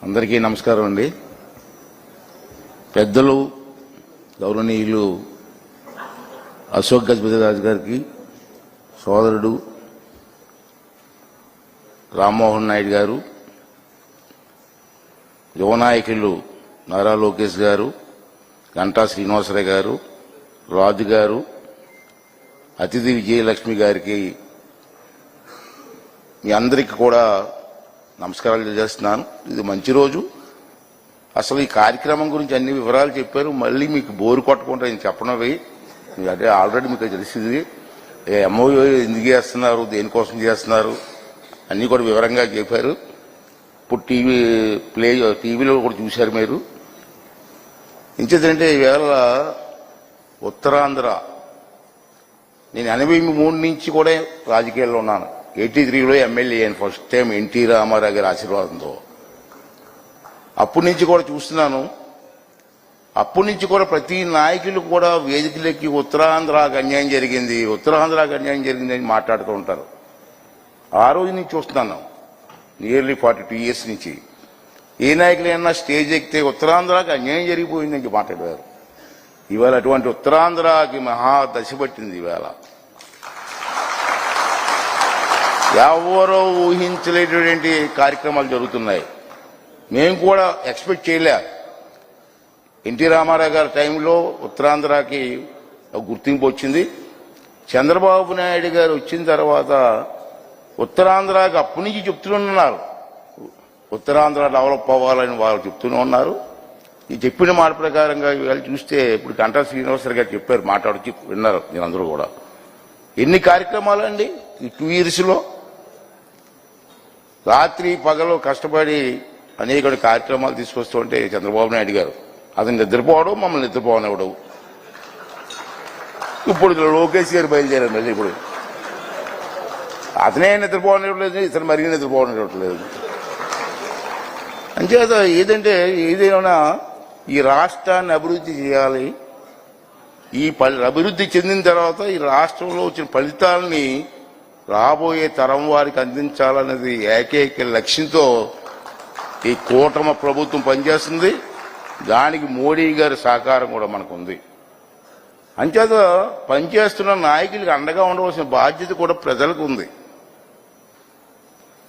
అందరికీ నమస్కారం అండి. పెద్దలు గౌరవనీయులు అశోక్ గజపతిరాజు గారికి, సోదరుడు రామ్మోహన్ నాయుడు గారు, యువ నాయకులు నారా లోకేష్ గారు, గంటా శ్రీనివాసరావు గారు, రాజు గారు, అతిథి విజయలక్ష్మి గారికి మీ అందరికీ కూడా నమస్కారాలు తెలియజేస్తున్నాను. ఇది మంచి రోజు. అసలు ఈ కార్యక్రమం గురించి అన్ని వివరాలు చెప్పారు. మళ్ళీ మీకు బోరు కొట్టకుండా నేను చెప్పడం అంటే ఆల్రెడీ మీకు తెలిసింది. ఎంఓయూ ఎందుకు చేస్తున్నారు, దేనికోసం చేస్తున్నారు అన్నీ కూడా వివరంగా చెప్పారు. ఇప్పుడు టీవీలో కూడా చూశారు మీరు. ఇంకేంటంటే ఈవేళ ఉత్తరాంధ్ర, నేను 83 నుంచి కూడా రాజకీయాల్లో ఉన్నాను. 83లో ఎమ్మెల్యే అయిన ఫస్ట్ టైం ఎన్టీ రామారావు గారి ఆశీర్వాదంతో. అప్పటి నుంచి కూడా చూస్తున్నాను. అప్పటి నుంచి కూడా ప్రతి నాయకులు కూడా వేదికలెక్కి ఉత్తరాంధ్రకు అన్యాయం జరిగింది, ఉత్తరాంధ్రకు అన్యాయం జరిగిందని మాట్లాడుతూ ఉంటారు. ఆ రోజు నుంచి చూస్తున్నాను, నియర్లీ 42 years నుంచి. ఏ నాయకులైనా స్టేజ్ ఎక్కితే ఉత్తరాంధ్రకు అన్యాయం జరిగిపోయిందని మాట్లాడారు. ఇవాళ అటువంటి ఉత్తరాంధ్రకి మహా దశ పట్టింది. ఇవాళ ఎవరో ఊహించలేటువంటి కార్యక్రమాలు జరుగుతున్నాయి. మేము కూడా ఎక్స్పెక్ట్ చేయలే. ఎన్టీ రామారావు గారి టైంలో ఉత్తరాంధ్రకి గుర్తింపు వచ్చింది. చంద్రబాబు నాయుడు గారు వచ్చిన తర్వాత ఉత్తరాంధ్రకి అప్పటి నుంచి చెప్తున్నారు, ఉత్తరాంధ్ర డెవలప్ అవ్వాలని వాళ్ళు చెప్తూనే ఉన్నారు. ఈ చెప్పిన మాట ప్రకారంగా ఇవాళ చూస్తే ఇప్పుడు గంటా శ్రీనివాసరావు గారు చెప్పారు, మాట్లాడుతూ విన్నారు మీరందరూ కూడా. ఎన్ని కార్యక్రమాలండి ఈ 2 yearsలో. రాత్రి పగలు కష్టపడి అనేక కార్యక్రమాలు తీసుకొస్తూ ఉంటే చంద్రబాబు నాయుడు గారు అతను నిద్రపోవడం, మమ్మల్ని నిద్రపోవనివ్వడం. ఇప్పుడు లోకేష్ గారు బయలుదేరారు. మళ్ళీ ఇప్పుడు అతనే నిద్రపోవనివ్వట్లేదు, ఇతను మరీ నిద్రపోవనివ్వట్లేదు. అంచేత ఏదంటే ఏదైనా ఈ రాష్ట్రాన్ని అభివృద్ధి చేయాలి. ఈ అభివృద్ధి చెందిన తర్వాత ఈ రాష్ట్రంలో వచ్చిన ఫలితాలని రాబోయే తరం వారికి అందించాలనేది ఏకైక లక్ష్యంతో ఈ కూటమి ప్రభుత్వం పనిచేస్తుంది. దానికి మోడీ గారి సహకారం కూడా మనకు ఉంది. అంచేత పనిచేస్తున్న నాయకులకు అండగా ఉండవలసిన బాధ్యత కూడా ప్రజలకు ఉంది.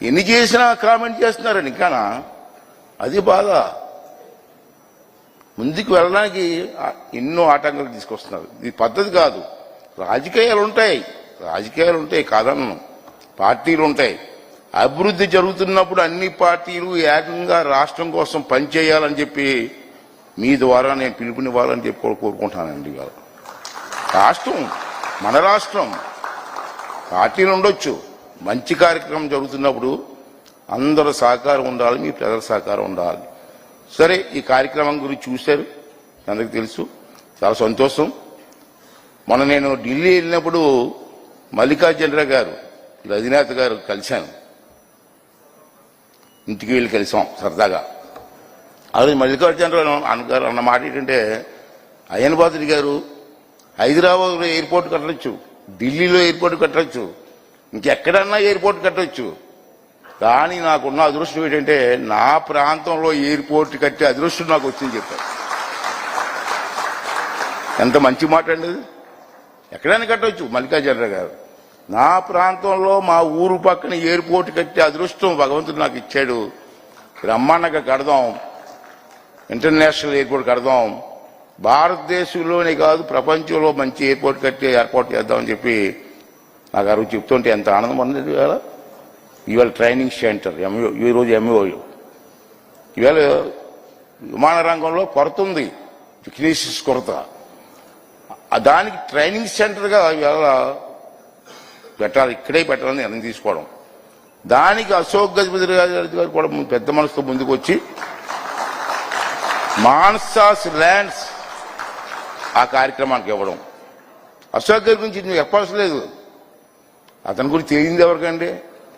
ఎన్ని చేసినా కామెంట్ చేస్తున్నారండి ఇంకానా, అది బాధ. ముందుకు వెళ్ళడానికి ఎన్నో ఆటంకాలు తీసుకొస్తున్నారు. ఇది పద్ధతి కాదు. రాజకీయాలు ఉంటాయి కాదన్ను, పార్టీలు ఉంటాయి. అభివృద్ధి జరుగుతున్నప్పుడు అన్ని పార్టీలు ఏకంగా రాష్ట్రం కోసం పనిచేయాలని చెప్పి మీ ద్వారా నేను పిలుపునివ్వాలని చెప్పి కోరుకుంటానండి. ఇవాళ రాష్ట్రం మన రాష్ట్రం, పార్టీలు ఉండొచ్చు. మంచి కార్యక్రమం జరుగుతున్నప్పుడు అందరూ సహకారం ఉండాలి, మీ ప్రజల సహకారం ఉండాలి. సరే, ఈ కార్యక్రమం గురించి చూశారు, అందరికీ తెలుసు. చాలా సంతోషం. మొన్న నేను ఢిల్లీ వెళ్ళినప్పుడు మల్లికార్జునరావు గారు, అధినేత గారు కలిశాను. ఇంటికి వెళ్ళి కలిసాం సరదాగా. అది మల్లికార్జునరావు గారు అన్న మాట ఏంటంటే, అయ్యనపాత్రి గారు హైదరాబాద్లో ఎయిర్పోర్ట్ కట్టవచ్చు, ఢిల్లీలో ఎయిర్పోర్ట్ కట్టవచ్చు, ఇంకెక్కడన్నా ఎయిర్పోర్ట్ కట్టవచ్చు. కానీ నాకున్న అదృష్టం ఏంటంటే నా ప్రాంతంలో ఎయిర్పోర్ట్ కట్టే అదృష్టం నాకు వచ్చింది చెప్పారు. ఎంత మంచి మాట అండి. ఎక్కడైనా కట్టవచ్చు మల్లికార్జునరావు గారు. నా ప్రాంతంలో మా ఊరు పక్కన ఎయిర్పోర్ట్ కట్టే అదృష్టం భగవంతుడు నాకు ఇచ్చాడు. బ్రహ్మాండంగా కడదాం, ఇంటర్నేషనల్ ఎయిర్పోర్ట్ కడదాం, భారతదేశంలోనే కాదు ప్రపంచంలో మంచి ఎయిర్పోర్ట్ కట్టి ఏర్పాటు చేద్దామని చెప్పి నాకు ఆ రోజు చెప్తుంటే ఎంత ఆనందం ఉంది. ఇవాళ ట్రైనింగ్ సెంటర్ ఈరోజు ఎంఓయూ. ఇవాళ విమాన రంగంలో కొరత ఉంది, టెక్నీషియన్స్ కొరత. దానికి ట్రైనింగ్ సెంటర్గా ఇవాళ పెట్టాలి, ఇక్కడే పెట్టాలని నిర్ణయం తీసుకోవడం. దానికి అశోక్ గజపతిరాజు గారు కూడా పెద్ద మనసుతో ముందుకు వచ్చి మాన్సాస్ ల్యాండ్స్ ఆ కార్యక్రమానికి ఇవ్వడం. అశోక్ గారి గురించి నువ్వు చెప్పాల్సిన లేదు. అతని గురించి తెలియంది ఎవరికండి?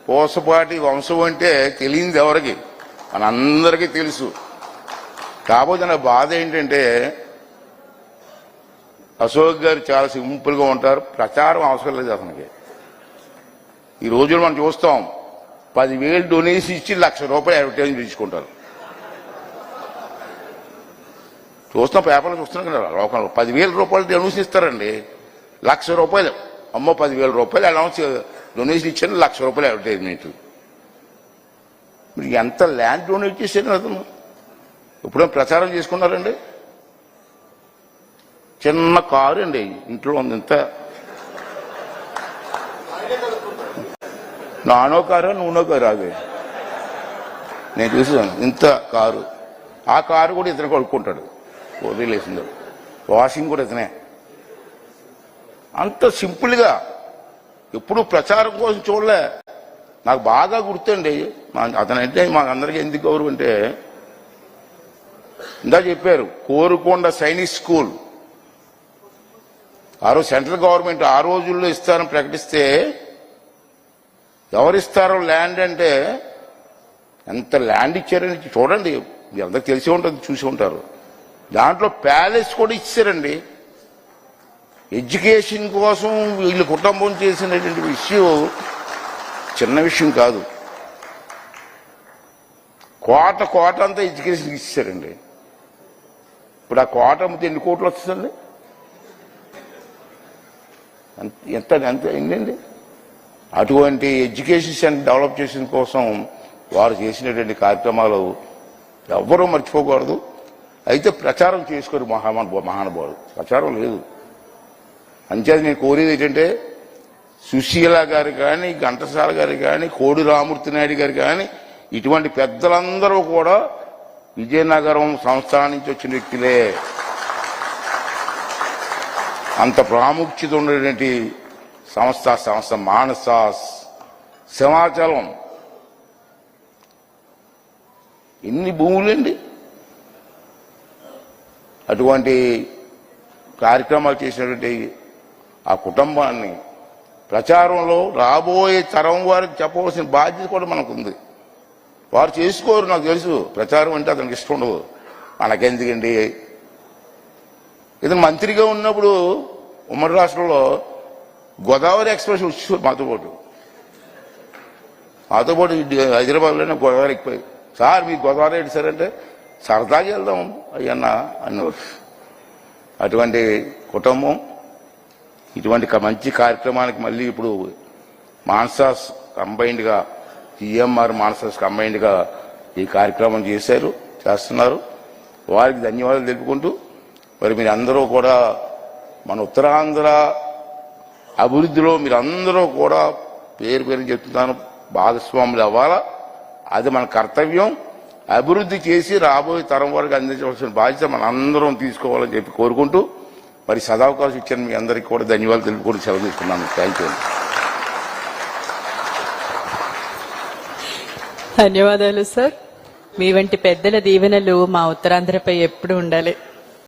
పోసపాటి వంశం అంటే తెలియంది ఎవరికి? మనందరికీ తెలుసు. కాకపోతే నా బాధ ఏంటంటే అశోక్ గారు చాలా సింపుల్ గా ఉంటారు, ప్రచారం అవసరం లేదు అతనికి. ఈ రోజుల్లో మనం చూస్తాం 10,000 డొనేషన్ ఇచ్చి ₹1,00,000 అడ్వర్టైజ్మెంట్ ఇచ్చుకుంటారు. చూస్తున్నాం, పేపర్లు చూస్తున్నాం కదా లోకంలో. ₹10,000 డొనేషన్ ఇస్తారండి. ₹1,00,000 అమ్మో ₹10,000 అనౌన్స్ డొనేషన్ ఇచ్చాను, ₹1,00,000 అడ్వర్టైజ్మెంట్. మీరు ఎంత ల్యాండ్ డొనేట్ చేశారు అతను? ఎప్పుడో ప్రచారం చేసుకున్నారండి? చిన్న కారు అండి ఇంట్లో ఉంది, ఇంత నానో కారు నూనో కారు అది నేను చూసాను. ఇంత కారు, ఆ కారు కూడా ఇతను కొడుకుంటాడు, వదిలేసింది. వాషింగ్ కూడా ఇతనే. అంత సింపుల్గా ఎప్పుడు ప్రచారం కోసం చూడలే. నాకు బాగా గుర్తండి అతనంటే మాకందరికీ ఎందుకు గౌరవం అంటే, ఇందా చెప్పారు కోరుకొండ సైనిక్ స్కూల్ ఆ రోజు సెంట్రల్ గవర్నమెంట్ ఆ రోజుల్లో ఇస్తారని ప్రకటిస్తే ఎవరిస్తారో ల్యాండ్ అంటే ఎంత ల్యాండ్ ఇచ్చారని చూడండి, మీ అందరికి తెలిసి ఉంటుంది, చూసి ఉంటారు. దాంట్లో ప్యాలెస్ కూడా ఇచ్చారండి. ఎడ్యుకేషన్ కోసం వీళ్ళు కుటుంబం చేసినటువంటి విషయం చిన్న విషయం కాదు. కోట అంతా ఎడ్యుకేషన్ ఇచ్చారండి. ఇప్పుడు ఆ కోట అమ్మితే ఎన్ని కోట్లు వస్తుందండి? ఎంత ఏంటండి? అటువంటి ఎడ్యుకేషన్ సెంటర్ డెవలప్ చేసిన కోసం వారు చేసినటువంటి కార్యక్రమాలు ఎవ్వరూ మర్చిపోకూడదు. అయితే ప్రచారం చేసుకోరు మహానుభావుడు, ప్రచారం లేదు. అంచేత నేను కోరేది ఏంటంటే, సుశీల గారు కానీ, ఘంటసాల గారు కానీ, కోడి రామూర్తి నాయుడు గారు కానీ, ఇటువంటి పెద్దలందరూ కూడా విజయనగరం సంస్థానం నుంచి వచ్చిన వ్యక్తులే. అంత ప్రాముఖ్యత ఉన్నటువంటి సంస్థ మానస సింహాచలం ఎన్ని భూములండి. అటువంటి కార్యక్రమాలు చేసినటువంటి ఆ కుటుంబాన్ని ప్రచారంలో రాబోయే తరం వారికి చెప్పవలసిన బాధ్యత కూడా మనకు ఉంది. వారు చేసుకోరు, నాకు తెలుసు. ప్రచారం అంటే అతనికి ఇష్టం ఉండదు. మనకెందుకండి? ఇతను మంత్రిగా ఉన్నప్పుడు ఉమ్మడి రాష్ట్రంలో గోదావరి ఎక్స్ప్రెస్ వచ్చి మాతో పాటు హైదరాబాద్లోనే గోదావరి ఎక్కిపోయి, సార్ మీకు గోదావరి ఏంటి సార్ అంటే, సరదాగా వెళ్దాం అయ్యన్న అన్నవారు. అటువంటి కుటుంబం ఇటువంటి మంచి కార్యక్రమానికి మళ్ళీ ఇప్పుడు మాన్సాస్ కంబైన్డ్గా, జిఎంఆర్ మాన్సాస్ కంబైన్డ్గా ఈ కార్యక్రమం చేస్తున్నారు. వారికి ధన్యవాదాలు తెలుపుకుంటూ, మరి మీరు అందరూ కూడా మన ఉత్తరాంధ్ర అభివృద్ధిలో మీరందరూ కూడా పేరు చెప్తున్నాను భాగస్వాములు అవ్వాలా. అది మన కర్తవ్యం. అభివృద్ధి చేసి రాబోయే తరం వరకు అందించవలసిన బాధ్యత మన అందరం తీసుకోవాలని చెప్పి కోరుకుంటూ, మరి సదావకాశం ఇచ్చిన మీ అందరికీ కూడా ధన్యవాదాలు తెలుపుకుంటూ సెలవు తీసుకున్నాను. Thank you. ధన్యవాదాలు సార్. మీ వంటి పెద్దల దీవెనలు మా ఉత్తరాంధ్రపై ఎప్పుడు ఉండాలి.